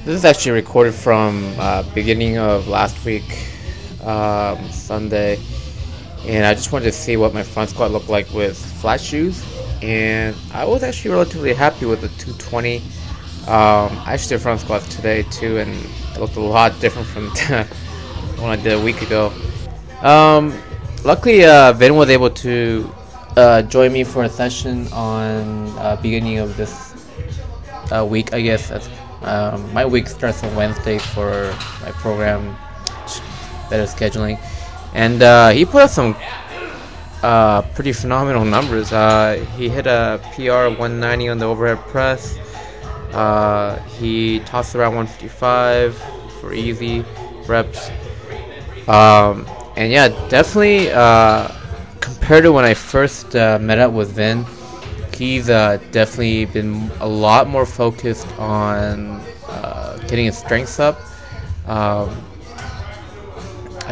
This is actually recorded from beginning of last week, Sunday, and I just wanted to see what my front squat looked like with flat shoes, and I was actually relatively happy with the 220. I actually did front squats today too, and it looked a lot different from when I did a week ago. Luckily, Vinh was able to join me for a session on beginning of this week, I guess. My week starts on Wednesday for my program, better scheduling, and he put up some pretty phenomenal numbers. He hit a PR of 190 on the overhead press. He tossed around 155 for easy reps, and yeah, definitely compared to when I first met up with Vinh, he's definitely been a lot more focused on getting his strengths up. I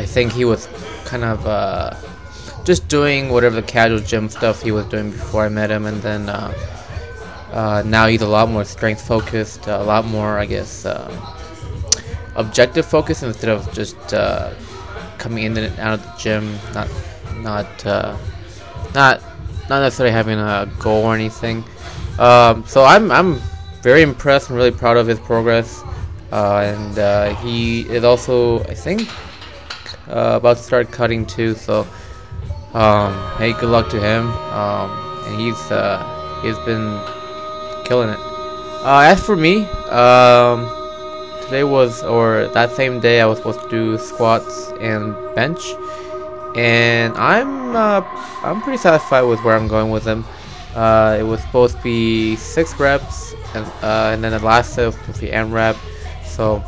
think he was kind of just doing whatever the casual gym stuff he was doing before I met him, and then now he's a lot more strength focused, a lot more, I guess, objective focused instead of just coming in and out of the gym, not necessarily having a goal or anything. So I'm very impressed and really proud of his progress, and he is also, I think, about to start cutting too. So hey, good luck to him. And he's been killing it. As for me, that same day I was supposed to do squats and bench, and I'm pretty satisfied with where I'm going with them. It was supposed to be 6 reps, and then the last set was supposed to be M-rep. So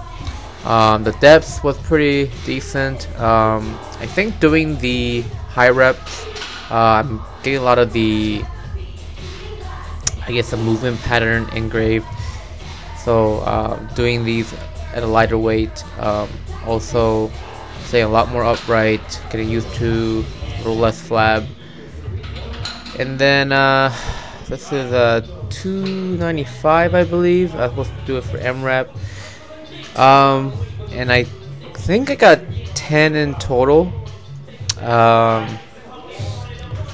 the depth was pretty decent. I think doing the high reps, I'm getting a lot of the, I guess, the movement pattern engraved. So doing these at a lighter weight, also staying a lot more upright, getting used to a little less flab. And then this is 295, I believe. I was supposed to do it for M-rep. And I think I got 10 in total. If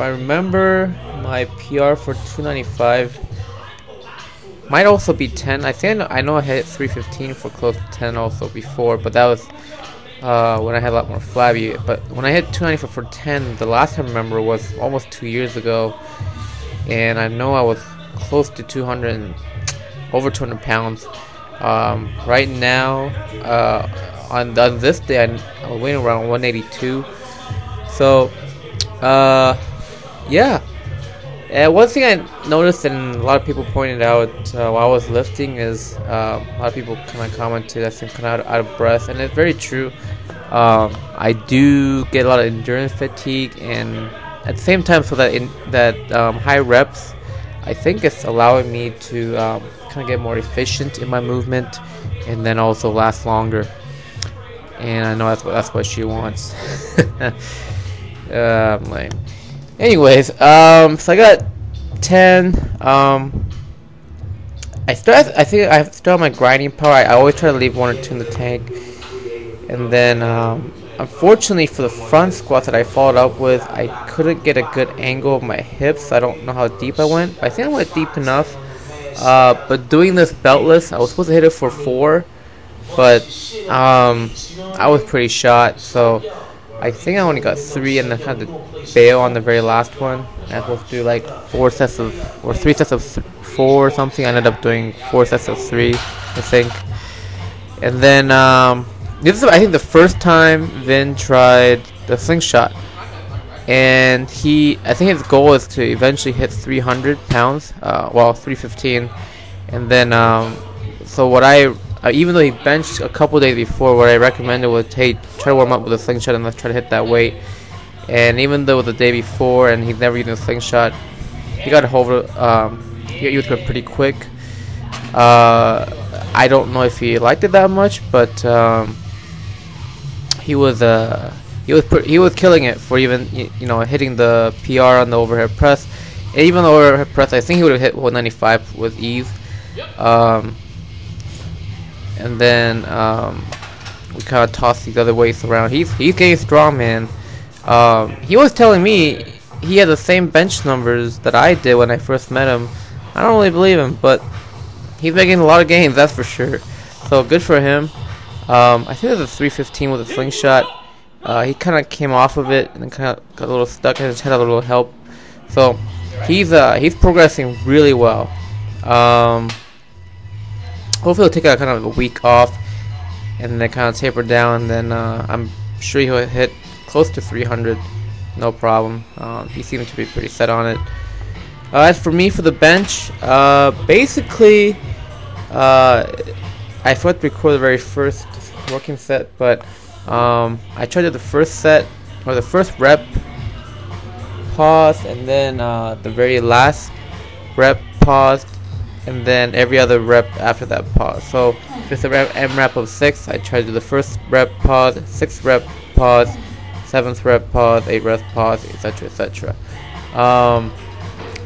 I remember, my PR for 295 might also be 10. I know I hit 315 for close to 10 also before, but that was when I had a lot more flabby. But when I hit 295 for 10, the last time I remember was almost 2 years ago, and I know I was close to 200, over 200 pounds. Right now, on this day, I was weighing around 182. So, yeah. One thing I noticed, and a lot of people pointed out while I was lifting, is a lot of people kind of commented I seem kind of out of breath, and it's very true. I do get a lot of endurance fatigue, and at the same time, so that high reps, I think it's allowing me to kind of get more efficient in my movement, and then also last longer. And I know that's what she wants. Lame. Anyways, so I got 10. I think I start my grinding power. I always try to leave 1 or 2 in the tank, and then unfortunately for the front squat that I followed up with, I couldn't get a good angle of my hips. I don't know how deep I went. I think I went deep enough. But doing this beltless, I was supposed to hit it for 4, but I was pretty shot, so I think I only got 3, and then had to bail on the very last one. I was supposed to do like 3 sets of 4 or something. I ended up doing 4 sets of 3, I think. And then this is, I think, the first time Vinh tried the slingshot, and I think his goal is to eventually hit 300 pounds, 315. And then so what even though he benched a couple days before, what I recommended was, hey, try to warm up with a slingshot and let's try to hit that weight. And even though it was the day before and he's never used a slingshot, he got over. He was pretty quick. I don't know if he liked it that much, but he was killing it for even hitting the PR on the overhead press. And even the overhead press, I think he would have hit 195 with ease. and then we kind of toss these other weights around. He's getting strong, man. He was telling me he had the same bench numbers that I did when I first met him. I don't really believe him, but he's making a lot of gains, that's for sure. So good for him. I think it was a 315 with a slingshot. He kind of came off of it and then kind of got a little stuck and just had a little help. So he's progressing really well. Hopefully he'll take a kind of a week off and then kind of taper down. And then I'm sure he'll hit close to 300, no problem. He seems to be pretty set on it. As for me for the bench, basically, I forgot to record the very first working set, but I tried the first set or the first rep, pause, and then the very last rep, paused, and then every other rep after that, pause. So if it's a M rep of 6, I try to do the first rep, pause, 6th rep, pause, 7th rep, pause, 8th rep, pause, etc., etc.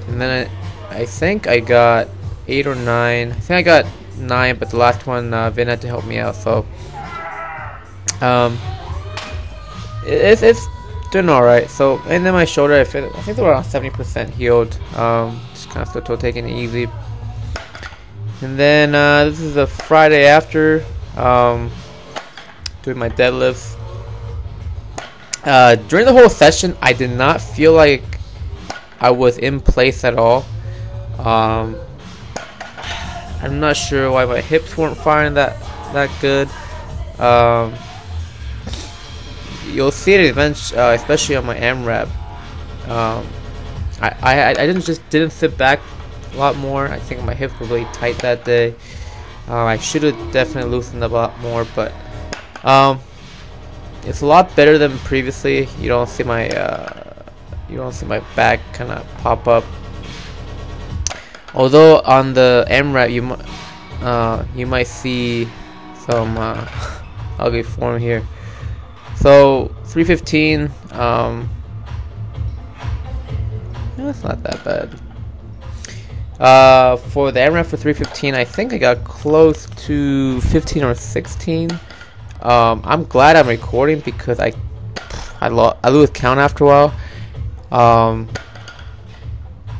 And then I think I got 8 or 9. I think I got 9, but the last one Vinh had to help me out. So it's doing all right. So and then my shoulder, I think they're around 70% healed. Just kind of still taking it easy. And then this is a Friday after doing my deadlifts. During the whole session, I did not feel like I was in place at all. I'm not sure why my hips weren't firing that good. You'll see it eventually, especially on my AMRAP. I didn't sit back a lot more. I think my hips were really tight that day. I should have definitely loosened up a lot more, but it's a lot better than previously. You don't see my back kind of pop up. Although on the AMRAP you might see some ugly form here. So 315, no, it's not that bad. For the AMRAP for 315, I think I got close to 15 or 16. I'm glad I'm recording because I lose count after a while.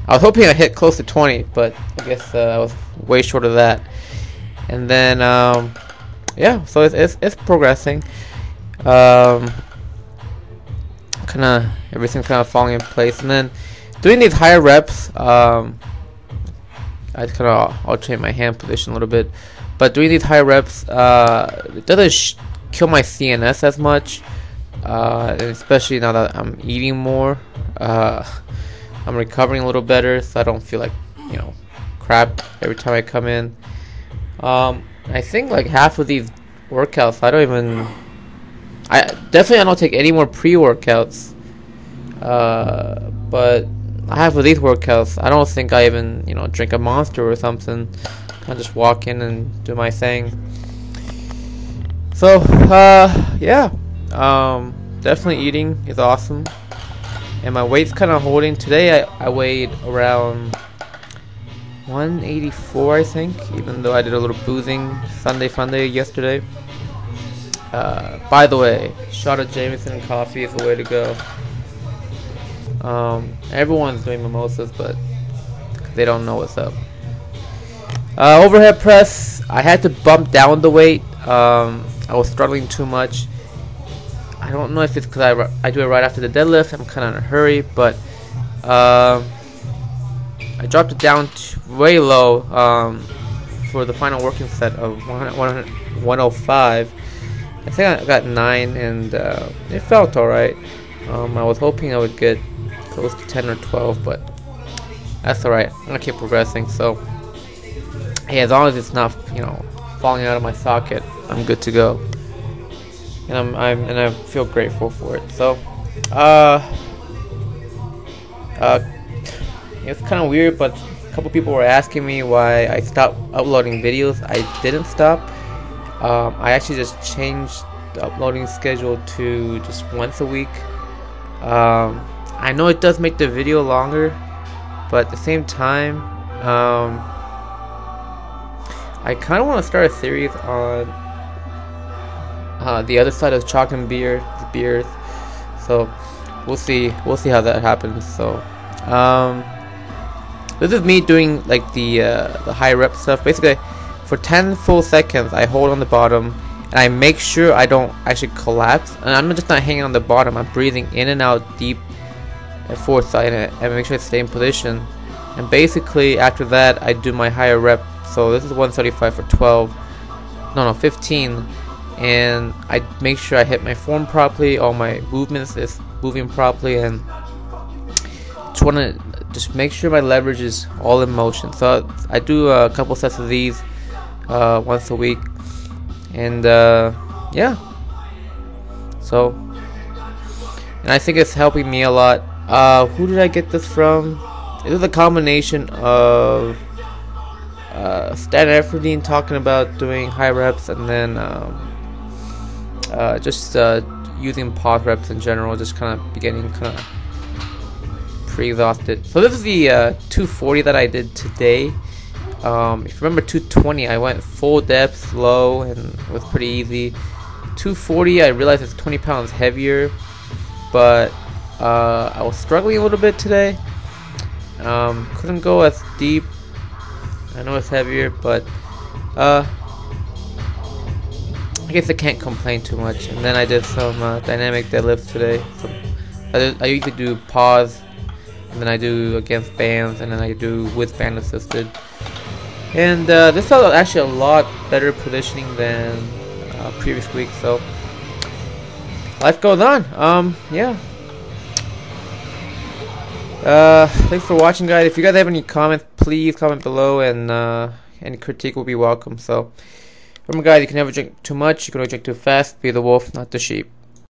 I was hoping I hit close to 20, but I guess I was way short of that. And then yeah, so it's progressing. Everything's kind of falling in place. And then doing these higher reps, I just kind of alternate my hand position a little bit. But doing these higher reps, it doesn't kill my CNS as much, and especially now that I'm eating more. I'm recovering a little better, so I don't feel like, you know, crap every time I come in. I think like half of these workouts, I don't take any more pre-workouts. But half of these workouts, I don't think I even, you know, drink a Monster or something. I just walk in and do my thing. So yeah, definitely eating is awesome. And my weight's kind of holding. Today I weighed around 184, I think, even though I did a little boozing Sunday Funday yesterday. By the way, shot of Jameson coffee is the way to go. Everyone's doing mimosas, but they don't know what's up. Overhead press, I had to bump down the weight. I was struggling too much. I don't know if it's because I do it right after the deadlift. I'm kind of in a hurry, but I dropped it down way low for the final working set of 105. I think I got 9, and it felt alright. I was hoping I would get close to 10 or 12, but that's alright. I'm gonna keep progressing. So hey, as long as it's not, you know, falling out of my socket, I'm good to go. And I feel grateful for it. So it's kind of weird, but a couple people were asking me why I stopped uploading videos. I didn't stop. I actually just changed the uploading schedule to just once a week. I know it does make the video longer, but at the same time, I kind of want to start a series on the other side of chalk and beers. So we'll see how that happens. So this is me doing like the high rep stuff. Basically, for 10 full seconds, I hold on the bottom and I make sure I don't actually collapse. And I'm just not hanging on the bottom. I'm breathing in and out deep and forth side and make sure I stay in position. And basically after that, I do my higher rep. So this is 135 for 15, and I make sure I hit my form properly. All my movements is moving properly, and just make sure my leverage is all in motion. So I do a couple sets of these once a week, and yeah. So, and I think it's helping me a lot. Who did I get this from? It was a combination of Stan Efferdine talking about doing high reps, and then just using pause reps in general, just kind of getting kind of pre-exhausted. So this is the 240 that I did today. If you remember 220, I went full depth, low, and it was pretty easy. 240, I realized it's 20 pounds heavier, but I was struggling a little bit today. Couldn't go as deep. I know it's heavier, but I guess I can't complain too much. And then I did some dynamic deadlifts today. I usually do pause, and then I do against bands, and then I do with band assisted. And this felt actually a lot better positioning than previous week. So life goes on. Yeah. Thanks for watching, guys. If you guys have any comments, please comment below, and any critique will be welcome. So remember, guys, you can never drink too much, you can only drink too fast. Be the wolf, not the sheep.